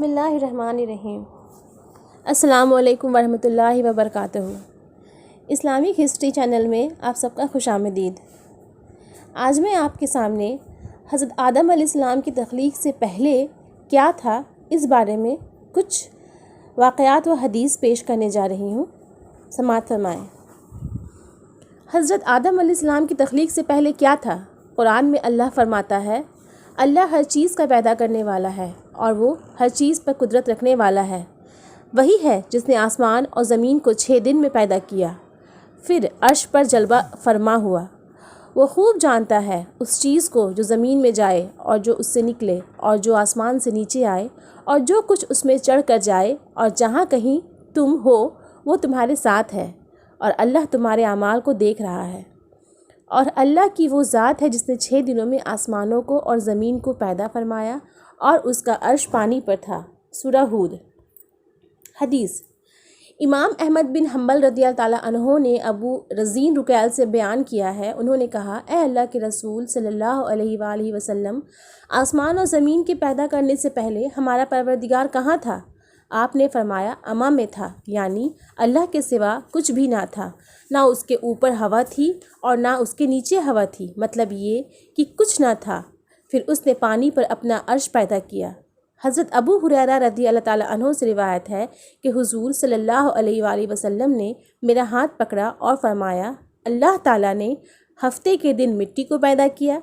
بسم اللہ الرحمن الرحیم۔ السلام علیکم ورحمۃ اللہ وبرکاتہ۔ اسلامک ہسٹری چینل میں آپ سب کا خوش آمدید۔ آج میں آپ کے سامنے حضرت آدم علیہ السلام کی تخلیق سے پہلے کیا تھا اس بارے میں کچھ واقعات و حدیث پیش کرنے جا رہی ہوں، سماعت فرمائیں۔ حضرت آدم علیہ السلام کی تخلیق سے پہلے کیا تھا؟ قرآن میں اللہ فرماتا ہے، اللہ ہر چیز کا پیدا کرنے والا ہے اور وہ ہر چیز پر قدرت رکھنے والا ہے۔ وہی ہے جس نے آسمان اور زمین کو 6 دن میں پیدا کیا، پھر عرش پر جلوہ فرما ہوا۔ وہ خوب جانتا ہے اس چیز کو جو زمین میں جائے اور جو اس سے نکلے، اور جو آسمان سے نیچے آئے اور جو کچھ اس میں چڑھ کر جائے، اور جہاں کہیں تم ہو وہ تمہارے ساتھ ہے، اور اللہ تمہارے اعمال کو دیکھ رہا ہے۔ اور اللہ کی وہ ذات ہے جس نے 6 دنوں میں آسمانوں کو اور زمین کو پیدا فرمایا اور اس کا عرش پانی پر تھا۔ سورہ ہود۔ حدیث: امام احمد بن حنبل رضی اللہ تعالیٰ عنہ نے ابو رزین رکیل سے بیان کیا ہے، انہوں نے کہا، اے اللہ کے رسول صلی اللہ علیہ وآلہ وسلم، آسمان اور زمین کے پیدا کرنے سے پہلے ہمارا پروردگار کہاں تھا؟ آپ نے فرمایا، اما میں تھا، یعنی اللہ کے سوا کچھ بھی نہ تھا، نہ اس کے اوپر ہوا تھی اور نہ اس کے نیچے ہوا تھی، مطلب یہ کہ کچھ نہ تھا۔ پھر اس نے پانی پر اپنا عرش پیدا کیا۔ حضرت ابو ہریرہ رضی اللہ تعالیٰ عنہ سے روایت ہے کہ حضور صلی اللہ علیہ وآلہ وسلم نے میرا ہاتھ پکڑا اور فرمایا، اللہ تعالیٰ نے ہفتے کے دن مٹی کو پیدا کیا،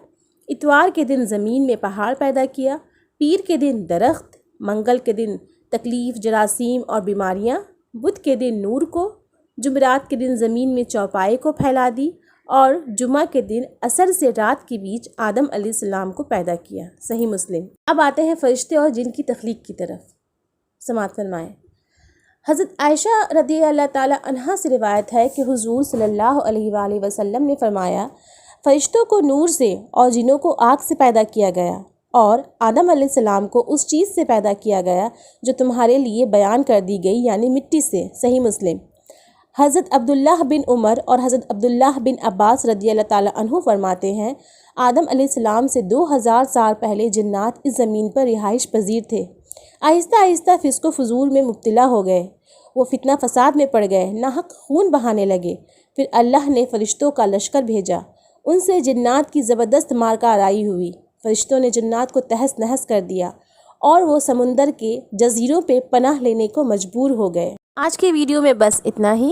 اتوار کے دن زمین میں پہاڑ پیدا کیا، پیر کے دن درخت، منگل کے دن تکلیف، جراثیم اور بیماریاں، بدھ کے دن نور کو، جمعرات کے دن زمین میں چوپائے کو پھیلا دی، اور جمعہ کے دن عصر سے رات کے بیچ آدم علیہ السلام کو پیدا کیا۔ صحیح مسلم۔ اب آتے ہیں فرشتے اور جن کی تخلیق کی طرف، سماعت فرمائیں۔ حضرت عائشہ رضی اللہ تعالیٰ عنہا سے روایت ہے کہ حضور صلی اللہ علیہ وآلہ وسلم نے فرمایا، فرشتوں کو نور سے اور جنوں کو آگ سے پیدا کیا گیا، اور آدم علیہ السلام کو اس چیز سے پیدا کیا گیا جو تمہارے لیے بیان کر دی گئی، یعنی مٹی سے۔ صحیح مسلم۔ حضرت عبداللہ بن عمر اور حضرت عبداللہ بن عباس رضی اللہ تعالیٰ عنہ فرماتے ہیں، آدم علیہ السلام سے 2000 سال پہلے جنات اس زمین پر رہائش پذیر تھے۔ آہستہ آہستہ فسق و فضول میں مبتلا ہو گئے، وہ فتنہ فساد میں پڑ گئے، ناحق خون بہانے لگے۔ پھر اللہ نے فرشتوں کا لشکر بھیجا، ان سے جنات کی زبردست مارکہ آرائی ہوئی۔ فرشتوں نے جنات کو تہس نہس کر دیا اور وہ سمندر کے جزیروں پہ پناہ لینے کو مجبور ہو گئے۔ آج کے ویڈیو میں بس اتنا ہی۔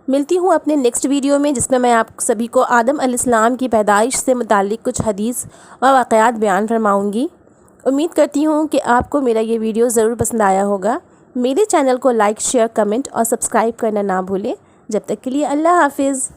ملتی ہوں اپنے نیکسٹ ویڈیو میں، جس میں میں آپ سبھی کو آدم علیہ السلام کی پیدائش سے متعلق کچھ حدیث و واقعات بیان فرماؤں گی۔ امید کرتی ہوں کہ آپ کو میرا یہ ویڈیو ضرور پسند آیا ہوگا۔ میرے چینل کو لائک، شیئر، کمنٹ اور سبسکرائب کرنا نہ بھولیں۔ جب تک کے لیے اللہ حافظ۔